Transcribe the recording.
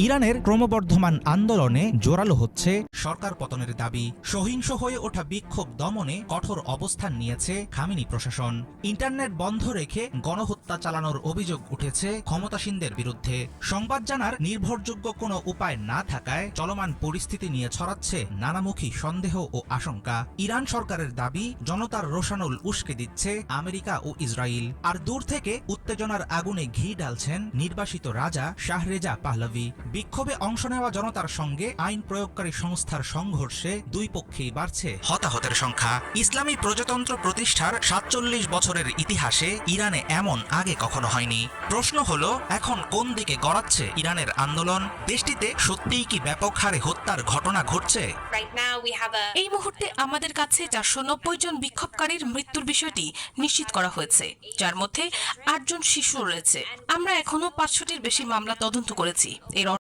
ইরানের ক্রমবর্ধমান আন্দোলনে জোরালো হচ্ছে সরকার পতনের দাবি। সহিংস হয়ে ওঠা বিক্ষোভ দমনে কঠোর অবস্থান নিয়েছে খামেনি প্রশাসন। ইন্টারনেট বন্ধ রেখে গণহত্যা চালানোর অভিযোগ উঠেছে ক্ষমতাসীনদের বিরুদ্ধে। সংবাদ জানার নির্ভরযোগ্য কোনো উপায় না থাকায় চলমান পরিস্থিতি নিয়ে ছড়াচ্ছে নানামুখী সন্দেহ ও আশঙ্কা। ইরান সরকারের দাবি, জনতার রোষানল উস্কে দিচ্ছে আমেরিকা ও ইসরায়েল। আর দূর থেকে উত্তেজনার আগুনে ঘি ঢালছেন নির্বাসিত রাজা শাহরেজা পাহলভি। বিক্ষোভে অংশ নেওয়া জনতার সঙ্গে আইন প্রয়োগকারী সংস্থার সংঘর্ষে দুই পক্ষেই বাড়ছে হতাহতের সংখ্যা। ইসলামী প্রজাতন্ত্র প্রতিষ্ঠার ৪৭ বছরের ইতিহাসে ইরানে এমন আগে কখনো হয়নি। প্রশ্ন হলো, এখন কোন দিকে গড়াচ্ছে ইরানের আন্দোলন? দেশটিতে সত্যিই কি ব্যাপক হারে হত্যার ঘটনা ঘটছে? এই মুহূর্তে আমাদের কাছে ৪৯০ জন বিক্ষোভকারীর মৃত্যুর বিষয়টি নিশ্চিত করা হয়েছে, যার মধ্যে ৮ জন শিশু রয়েছে। আমরা এখনো ৫০০টির বেশি মামলা তদন্ত করেছি। এর